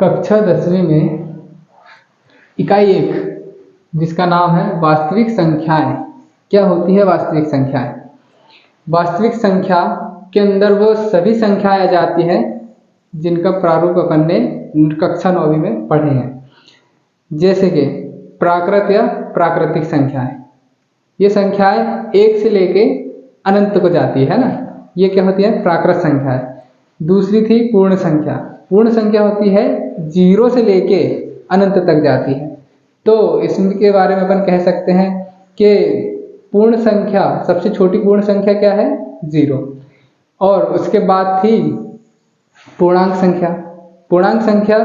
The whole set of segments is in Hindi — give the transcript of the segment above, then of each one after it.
कक्षा 10वीं में इकाई 1 जिसका नाम है वास्तविक संख्याएं। क्या होती है वास्तविक संख्याएं? वास्तविक संख्या के अंदर वो सभी संख्याएं आ जाती है जिनका प्रारूप अपन ने कक्षा 9वीं में पढ़े हैं, जैसे कि प्राकृत या प्राकृतिक संख्याएं। ये संख्याएं 1 से लेके अनंत को जाती है ना, ये क्या होती है? प्राकृत संख्याएं। दूसरी थी पूर्ण संख्या। पूर्ण संख्या होती है 0 से लेके अनंत तक जाती है। तो इसके बारे में अपन कह सकते हैं कि पूर्ण संख्या, सबसे छोटी पूर्ण संख्या क्या है? 0। और उसके बाद थी पूर्णांक संख्या। पूर्णांक संख्या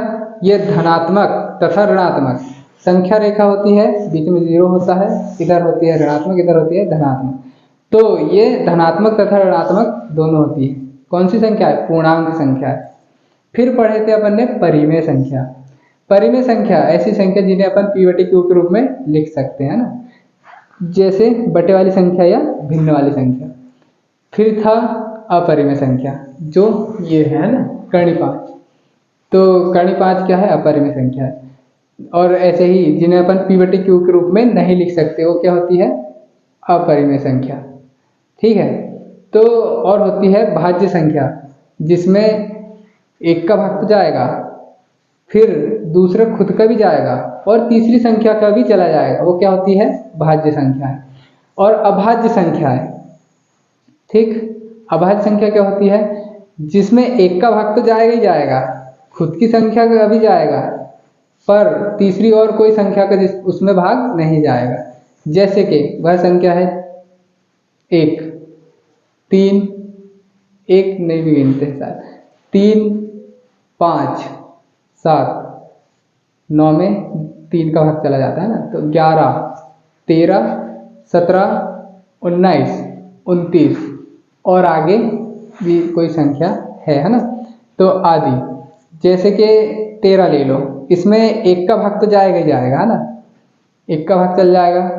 ये धनात्मक तथा ऋणात्मक संख्या रेखा होती है, बीच में 0 होता है, इधर होती है ऋणात्मक, इधर होती है धनात्मक। तो ये धनात्मक तथा ऋणात्मक दोनों होती है। कौन सी संख्या है? पूर्णांक संख्या है। फिर पढ़े थे अपन ने परिमेय संख्या। परिमेय संख्या ऐसी संख्या जिन्हें अपन p/q के रूप में लिख सकते हैं ना, जैसे बटे वाली संख्या या भिन्न वाली संख्या। फिर था अपरिमेय संख्या, जो ये है ना कर्णी 5। तो कर्णी 5 क्या है? अपरिमेय संख्या है। और ऐसे ही जिन्हें अपन p/q के रूप में नहीं लिख सकते, वो क्या होती है? अपरिमेय संख्या। ठीक है। तो और होती है भाज्य संख्या, जिसमें एक का भाग तो जाएगा, फिर दूसरा खुद का भी जाएगा और तीसरी संख्या का भी चला जाएगा। वो क्या होती है? भाज्य संख्या है। और अभाज्य संख्या है। ठीक। अभाज्य संख्या क्या होती है? जिसमें एक का भाग तो जाएगा ही जाएगा, खुद की संख्या का भी जाएगा, पर तीसरी और कोई संख्या का उसमें भाग नहीं जाएगा। जैसे कि वह संख्या है 1, 3, 1 नहीं भी गिनते साथ, 3, 5, 7, 9 में 3 का भाग चला जाता है ना, तो 11, 13, 17, 19, 29 और आगे भी कोई संख्या है ना, तो आदि। जैसे कि 13 ले लो, इसमें एक का भाग तो जाएगा ही जाएगा है ना, एक का भाग चल जाएगा,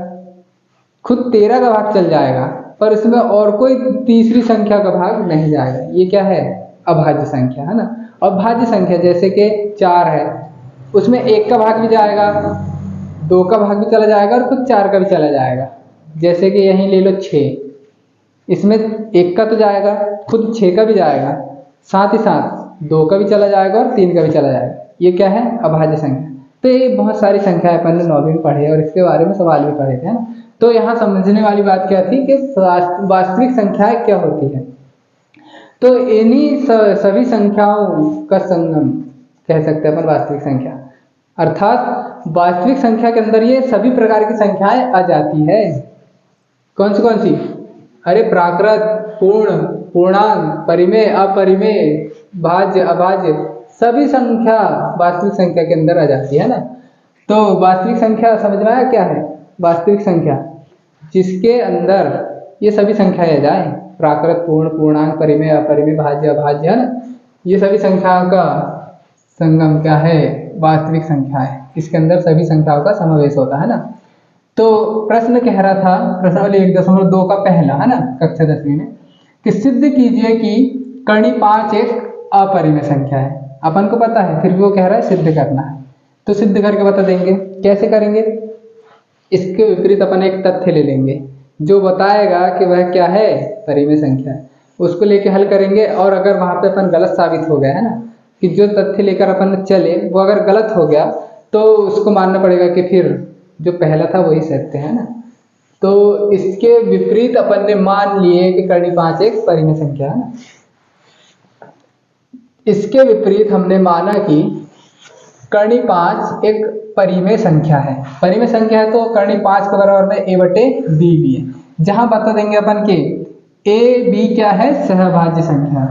खुद 13 का भाग चल जाएगा, पर इसमें और कोई तीसरी संख्या का भाग नहीं जाएगा। ये क्या है? अभाज्य संख्या है ना। अभाज्य संख्या जैसे कि 4 है, उसमें एक का भाग भी जाएगा, 2 का भाग भी चला जाएगा और खुद 4 का भी चला जाएगा। जैसे कि यहीं ले लो 6, इसमें एक का तो जाएगा, खुद 6 का भी जाएगा, साथ ही साथ 2 का भी चला जाएगा और 3 का भी चला जाएगा। ये क्या है? अभाज्य संख्या। तो ये बहुत सारी संख्याएं अपन ने 9वीं में पढ़ी और इसके बारे में सवाल भी पढ़े थे ना। तो यहाँ समझने वाली बात क्या थी कि वास्तविक संख्याएं क्या होती है। तो इन्हीं सभी संख्याओं का संगम कह सकते हैं अपन वास्तविक संख्या। अर्थात वास्तविक संख्या के अंदर ये सभी प्रकार की संख्याएं आ जाती है। कौन सी? अरे प्राकृत, पूर्ण, पूर्णांक, परिमेय, अपरिमेय, भाज्य, अभाज्य, सभी संख्या वास्तविक संख्या के अंदर आ जाती है ना। तो वास्तविक संख्या समझ में आया क्या है? वास्तविक संख्या जिसके अंदर ये सभी संख्याएं आ जाए, प्राकृत, पूर्ण, पूर्णांक, परिमेय, अपरिमेय, भाज्य, अभाज्य है ना, ये सभी संख्याओं का संगम क्या है? वास्तविक संख्या है। इसके अंदर सभी संख्याओं का समावेश होता है ना। तो प्रश्न कह रहा था, प्रश्नावली 1.2 का पहला है ना कक्षा 10वीं में, कि सिद्ध कीजिए कि कर्णी 5 एक अपरिमेय संख्या है। अपन को पता है, फिर भी वो कह रहा है सिद्ध करना है। तो सिद्ध करके बता देंगे। कैसे करेंगे? इसके विपरीत अपन एक तथ्य ले लेंगे जो बताएगा कि वह क्या है? परिमेय संख्या है। उसको लेके हल करेंगे, और अगर वहां पे अपन गलत साबित हो गया है ना, कि जो तथ्य लेकर अपन चले वो अगर गलत हो गया, तो उसको मानना पड़ेगा कि फिर जो पहला था वही सत्य है ना। तो इसके विपरीत अपन ने मान लिए कि कर्णी 5 एक परिमेय संख्या है ना। इसके विपरीत हमने माना कि कर्णी 5 एक परिमेय संख्या है। परिमेय संख्या है तो कर्णी 5 के बराबर में a/b भी है। जहां बता देंगे अपन के a b क्या है? सहभाज्य संख्या।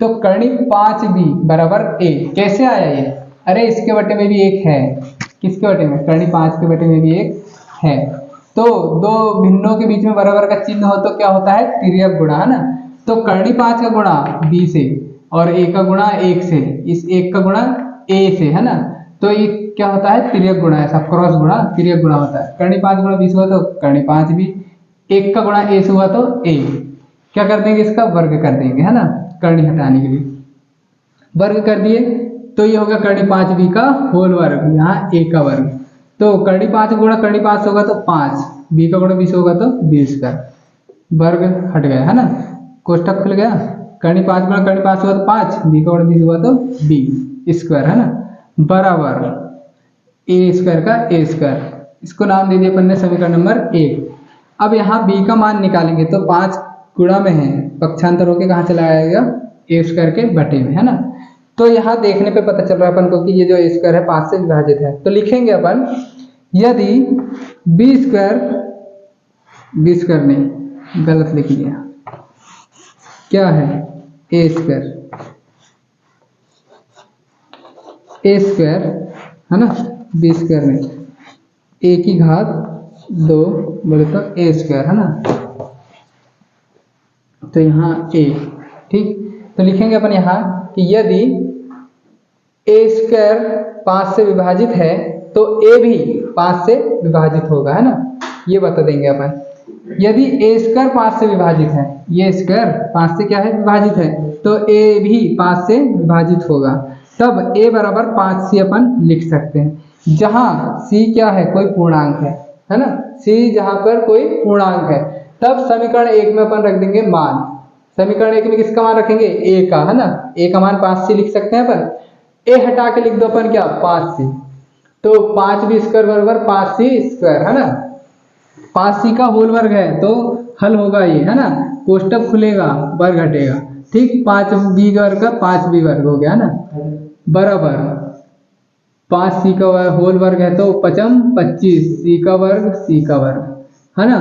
तो कर्णी 5b बराबर a कैसे आया ये? अरे इसके बटे में भी 1 है। किसके बटे में? कर्णी 5 के बटे में भी 1 है। तो दो भिन्नों के बीच में बराबर का चिन्ह हो तो क्या होता है? तिर्यक गुणा है ना। तो कर्णी 5 का गुणा b से और a का गुणा 1 से, इस 1 का गुणा a से है ना, तो ये क्या होता है? तिर्यक गुणा। ऐसा क्रॉस गुणा तिर्यक गुणा होता है। कर्णी 5 गुणा 20 हुआ तो कर्णी 5 भी, 1 का गुणा a से हुआ तो a। क्या कर देंगे? इसका वर्ग कर देंगे है ना, कर्णी हटाने के लिए वर्ग कर दिए। तो ये होगा करनी 5b का होल वर्ग, यहाँ a का वर्ग। तो करनी 5 गुणा करनी 5 होगा तो 5, b का गुणा 20 होगा तो 20 का वर्ग हट गया है ना, कोष्टक खुल गया। करनी 5 गुणा करनी 5 हुआ तो 5, b का गुणा 20 हुआ तो b स्क्वायर है ना, बराबर a स्क्वायर का a स्क्वायर। इसको नाम दे दिया अपन ने समीकरण नंबर 1। अब यहाँ b का मान निकालेंगे तो 5 गुणा में है, पक्षांतर होके कहाँ चला आएगा, a स्क्वायर के बटे में है ना। तो यहाँ देखने पे पता चल रहा है अपन को कि ये जो a स्क्वायर है 5 से विभाजित है। तो लिखेंगे अपन यदि b स्क्वायर नहीं, गलत लिख लिया, क्या है a स्क्वायर है ना, b स्क्वायर नहीं, a की घात 2 बोले तो a स्क्वायर है ना, तो यहाँ a, ठीक। तो लिखेंगे अपन यहाँ कि यदि a स्क्वायर 5 से विभाजित है तो a भी 5 से विभाजित होगा है ना, ये बता देंगे अपन। यदि a स्क्वायर 5 से विभाजित है, ये स्क्वायर 5 से क्या है विभाजित है, तो a भी 5 से विभाजित होगा, तब a बराबर 5 से अपन लिख सकते हैं। जहां c क्या है, कोई पूर्णांक है ना, c जहां पर कोई पूर्णांक है, तब समीकरण 1 में अपन रख देंगे मान। समीकरण 1 में किसका मान रखेंगे, a का है ना, a का मान 5 से लिख सकते हैं अपन, a हटा के लिख दो अपन क्या 5c, तो 5b स्क्वायर बराबर 5c स्क्वायर है ना, 5c का होल वर्ग है तो हल होगा ये है ना, कोष्टक खुलेगा वर्ग घटेगा, ठीक। 5b वर्ग का 5b वर्ग हो गया ना, बराबर 5c का होल वर्ग है तो 5m 25, c का वर्ग है ना,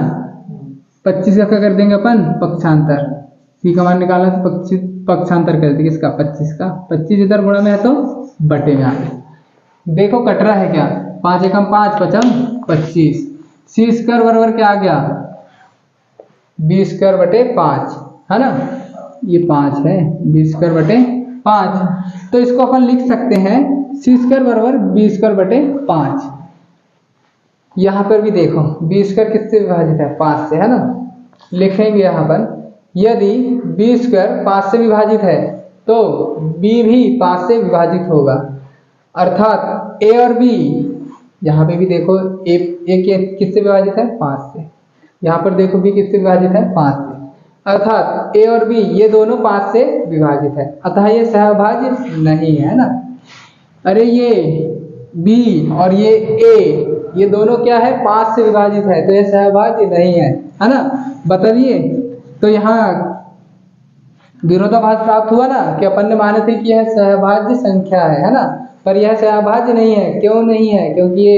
25 का क्या कर देंगे अपन पक्षांतर, c का मान निकालना तो पक्षांतर कर देंगे इसका 25 का, 25 इधर गुणा में है तो बटे में आ गया। देखो कट रहा है क्या, 5 एकम 5 5m 25, c स्क्वायर बराबर क्या आ गया b स्क्वायर बटे 5 है ना, ये 5 है, b स्क्वायर बटे 5, तो इसको अपन लिख सकते हैं c स्क्वायर बराबर b स्क्वायर बटे 5। यहाँ पर भी देखो b स्क्वायर किससे विभाजित है 5 से है ना, लिखेंगे यहाँ पर यदि b स्क्वायर 5 से विभाजित है तो b भी 5 से विभाजित होगा, अर्थात a और b, यहाँ पे भी देखो a किससे विभाजित है 5 से, यहाँ पर देखो b किससे विभाजित है 5 से, अर्थात a और b ये दोनों 5 से विभाजित है, अतः ये सहभाज्य नहीं है ना। अरे ये b और ये a ये दोनों क्या है 5 से विभाजित है, तो ये सहभाज्य नहीं है ना, बताइए। तो यहाँ विरोधाभास प्राप्त हुआ ना कि अपन ने माने थे कि यह सहभाज्य संख्या है ना, पर यह सहभाज्य नहीं है। क्यों नहीं है, क्योंकि ये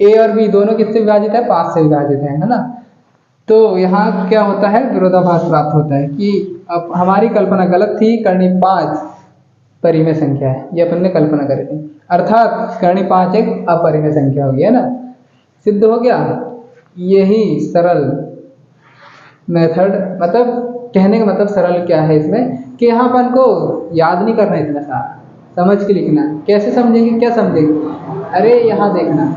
a और b दोनों किससे विभाजित है 5 से विभाजित है ना। तो यहाँ क्या होता है विरोधाभास प्राप्त होता है कि अब हमारी कल्पना गलत थी, करनी 5 परिमेय संख्या है, ये अपन ने कल्पना करी थी, अर्थात करनी 5 एक अपरिमेय संख्या हो गया ना, सिद्ध हो गया। यही सरल मेथड, मतलब कहने का मतलब सरल क्या है इसमें कि यहाँ अपन को याद नहीं करना इतना सारा, समझ के लिखना। कैसे समझेंगे, क्या समझेंगे, अरे यहाँ देखना,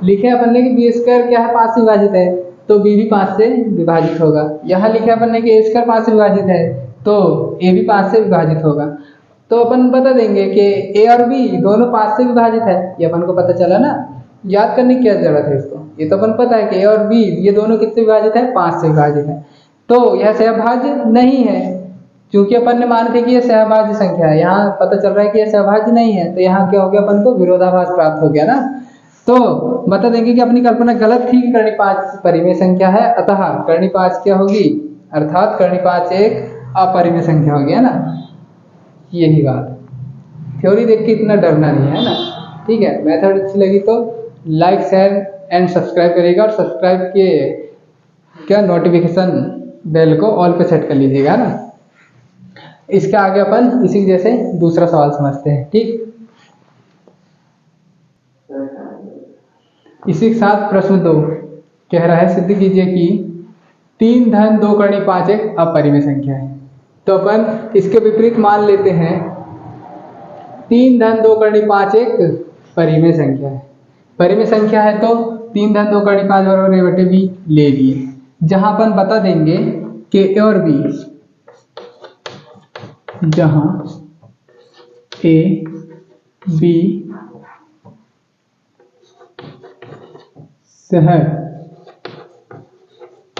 लिखे अपन ने कि बी स्क्वायर क्या है 5 से विभाजित है तो बी भी 5 से विभाजित होगा। यहाँ लिखे अपन ने कि ए स्क्वायर 5 से विभाजित है तो ए भी 5 से विभाजित होगा। तो अपन बता देंगे कि ए और बी दोनों 5 से विभाजित है, ये अपन को पता चला ना, याद करने की क्या जरूरत है इसको, ये तो अपन पता है कि ए और बी ये दोनों किससे विभाजित है 5 से विभाजित है, तो यह सहभाज्य नहीं है। क्योंकि अपन ने माने थे कि यह सहभाज्य संख्या है, यहाँ पता चल रहा है कि यह सहभाज्य नहीं है, तो यहाँ क्या हो गया अपन को विरोधाभास प्राप्त हो गया ना। तो बता देंगे कि अपनी कल्पना गलत थी कि करनी 5 परिमेय संख्या है, अतः करनी 5 क्या होगी, अर्थात करनी 5 एक अपरिमेय संख्या हो गया ना। यही बात, थ्योरी देख के इतना डरना नहीं है ना, ठीक है। मेथड अच्छी लगी तो लाइक शेयर एंड सब्सक्राइब करिएगा, और सब्सक्राइब के क्या नोटिफिकेशन बेल को ऑल पे सेट कर लीजिएगा ना। इसके आगे अपन इसी जैसे दूसरा सवाल समझते हैं, ठीक। इसी के साथ प्रश्न 2 कह रहा है सिद्ध कीजिए कि 3 धन 2 करनी 5 एक अपरिमेय संख्या है। तो अपन इसके विपरीत मान लेते हैं 3 धन 2 करनी 5 एक परिमेय संख्या है। परिमेय संख्या है तो 3 धन 2 करनी 5 बराबर a बटे b ले लिए, जहां अपन बता देंगे कि a और b, जहां ए बी सह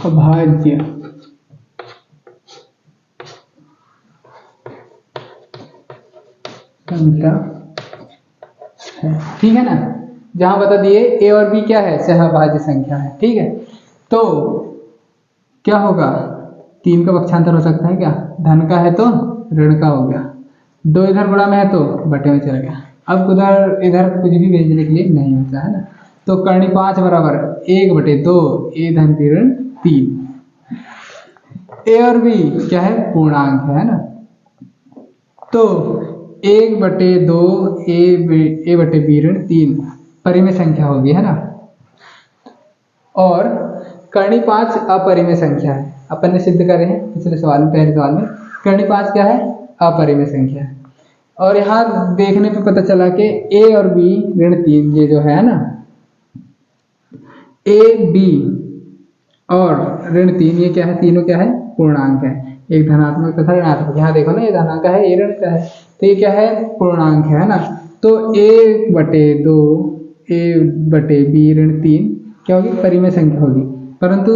अभाज्य संख्या है। ठीक है ना, जहां बता दिए ए और बी क्या है, सहअभाज्य संख्या है। ठीक है, तो क्या होगा, 3 का पक्षांतर हो सकता है क्या, धन का है तो ऋण का हो गया, 2 इधर गुणा में है तो बटे में चला गया। अब उधर इधर कुछ भी भेजने के लिए नहीं होता है ना, तो करनी 5 बराबर 1/2 ए धन बी ऋण 3। ए और बी क्या है, पूर्णांक है ना, तो 1/2 ए बटे बी ऋण 3 परिमेय संख्या होगी है ना, और करनी 5 अपरिमेय संख्या है। अपन ने सिद्ध करे हैं पिछले सवाल में, पहले सवाल में करनी 5 क्या है, अपरिमेय संख्या है। और यहाँ देखने पे पता चला कि ए और बी ऋण 3 ये जो है ना, ए बी और ऋण 3 ये क्या है, तीनों क्या है, पूर्णांक है, एक धनात्मक तथा ऋणात्मक। यहाँ देखो ना, ये धनात्मक है, ये ऋण का है, तो ये क्या है, पूर्णांक है ना, तो 1/2 ए बटे बी ऋण 3 क्या होगी, परिमेय संख्या होगी। परंतु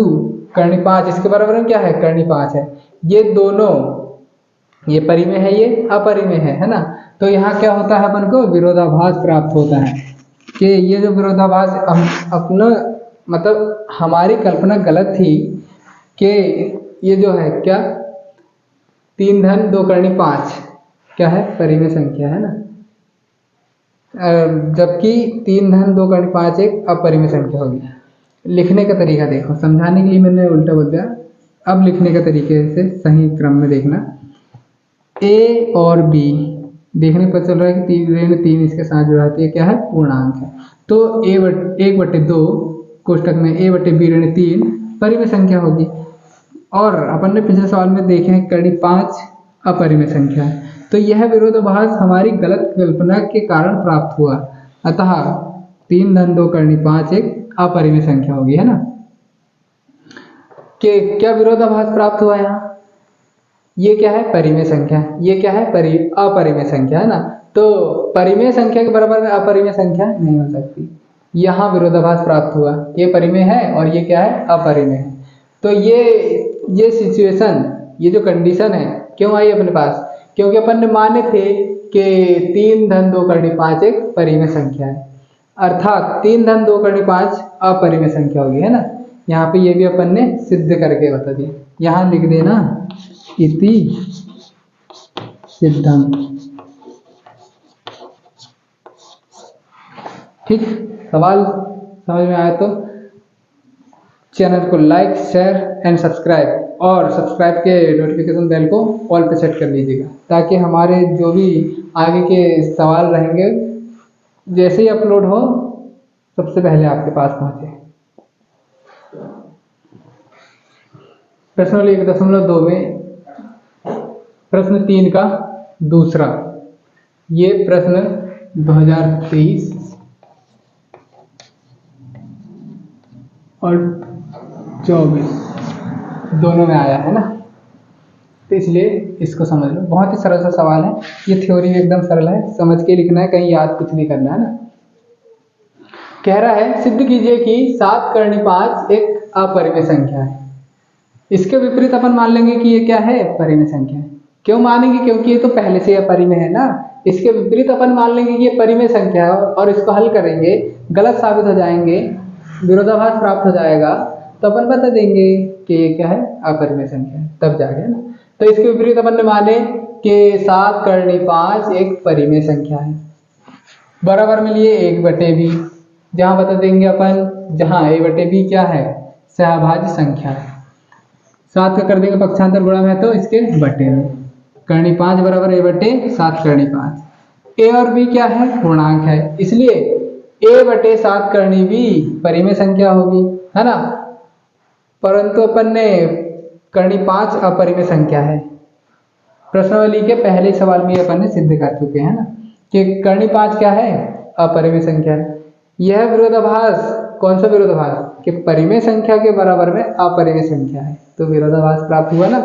करनी 5 इसके बराबर में क्या है, करनी 5 है, ये दोनों, ये परिमेय है ये अपरिमेय है ना, तो यहाँ क्या होता है, अपन को विरोधाभास प्राप्त होता है कि ये जो विरोधाभास अपना मतलब हमारी कल्पना गलत थी कि ये जो है क्या, 3 धन 2 करनी 5 क्या है, परिमेय संख्या है ना, जबकि 3 धन 2 करनी 5 एक अपरिमेय संख्या होगी। लिखने का तरीका देखो, समझाने के लिए मैंने उल्टा बोल दिया, अब लिखने का तरीके से सही क्रम में देखना। ए और बी देखने पर चल रहा है कि ऋण 3 इसके साथ जुड़ा है, तो ये क्या है, पूर्णांक है, तो 1/2 कोष्टक में ए बटे बी ऋण 3 परिमेय संख्या होगी। और अपन ने पिछले सवाल में देखे हैं करनी 5 अपरिमेय संख्या है, तो यह विरोधाभास हमारी गलत कल्पना के कारण प्राप्त हुआ, अतः 3 धन 2 करनी 5 एक अपरिमेय संख्या होगी है ना। कि क्या विरोधाभास प्राप्त हुआ यहाँ, ये क्या है, परिमेय संख्या, ये क्या है, अपरिमेय संख्या है ना, तो परिमेय संख्या के बराबर में अपरिमेय संख्या नहीं हो सकती, यहाँ विरोधाभास प्राप्त हुआ, ये परिमेय है और ये क्या है, अपरिमेय है। तो ये सिचुएशन, ये जो कंडीशन है क्यों आई अपने पास, क्योंकि अपन ने माने थे कि 3 धन 2 करनी 5 एक परिमेय संख्या है, अर्थात 3 धन 2 करनी 5 अपरिमेय संख्या होगी है ना। यहाँ पे ये भी अपन ने सिद्ध करके बता दिया, यहाँ लिख देना इति सिद्धम। ठीक, सवाल समझ में आया तो चैनल को लाइक, शेयर एंड सब्सक्राइब, और सब्सक्राइब के नोटिफिकेशन बेल को ऑल पे सेट कर लीजिएगा, ताकि हमारे जो भी आगे के सवाल रहेंगे जैसे ही अपलोड हो सबसे पहले आपके पास पहुंचे। प्रश्न 1.2 में प्रश्न 3 का दूसरा, ये प्रश्न 2023 और 24 दोनों में आया है ना, तो इसलिए इसको समझ लो, बहुत ही सरल सा सवाल है, ये थ्योरी एकदम सरल है, समझ के लिखना है, कहीं याद कुछ नहीं करना है ना। कह रहा है सिद्ध कीजिए कि 7 करनी 5 एक अपरिमेय संख्या है। इसके विपरीत अपन मान लेंगे कि ये क्या है, परिमेय संख्या है। क्यों मानेंगे, क्योंकि ये तो पहले से अपरिमेय है ना। इसके विपरीत अपन मान लेंगे कि ये परिमेय संख्या है और इसको हल करेंगे, गलत साबित हो जाएंगे, विरोधाभास प्राप्त हो जाएगा, तो अपन बता देंगे कि ये क्या है, अपरिमेय संख्या है, तब जाके ना। तो इसके विपरीत अपन ने माने कि 7 करनी 5 एक परिमेय संख्या है, बराबर में लिए 1/b, जहां बता देंगे अपन, जहां a/b क्या है, सहअभाज्य संख्या है। 7 का कर देंगे पक्षांतर गुणा में, तो इसके बटे में, करनी 5 बराबर a/7 करनी 5। a और b क्या है, पूर्णांक है, इसलिए a/7 करनी b परिमेय संख्या होगी है ना। परंतु अपन ने करनी 5 अपरिमेय संख्या है। प्रश्नावली के पहले सवाल में अपन ने सिद्ध कर चुके हैं ना कि करनी 5 क्या है, अपरिमेय संख्या है। यह विरोधाभास, कौन सा विरोधाभास, कि परिमेय संख्या के बराबर में अपरिमेय संख्या है, तो विरोधाभास प्राप्त हुआ ना।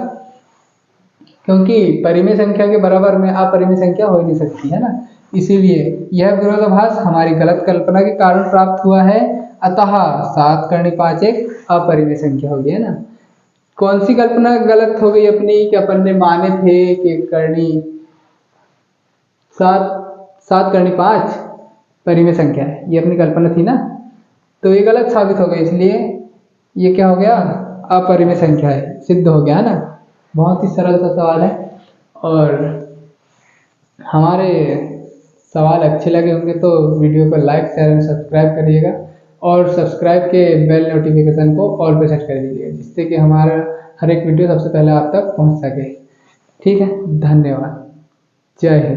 क्योंकि परिमेय संख्या के बराबर में अपरिमेय संख्या हो ही नहीं सकती है ना, इसीलिए यह विरोधाभास हमारी गलत कल्पना के कारण प्राप्त हुआ है। अतः 7 करनी 5 एक अपरिमेय संख्या हो गई है ना। कौन सी कल्पना गलत हो गई अपनी कि अपन ने माने थे कि करनी 7 करनी 5 परिमेय संख्या है, ये अपनी कल्पना थी ना, तो ये गलत साबित हो गई, इसलिए ये क्या हो गया, अपरिमेय संख्या है, सिद्ध हो गया है ना। बहुत ही सरल सा सवाल है, और हमारे सवाल अच्छे लगे होंगे तो वीडियो को लाइक शेयर एंड सब्सक्राइब करिएगा, और सब्सक्राइब के बेल नोटिफिकेशन को ऑल पे सेट कर दीजिएगा, जिससे कि हमारा हर एक वीडियो सबसे पहले आप तक पहुंच सके। ठीक है, धन्यवाद, जय हिंद।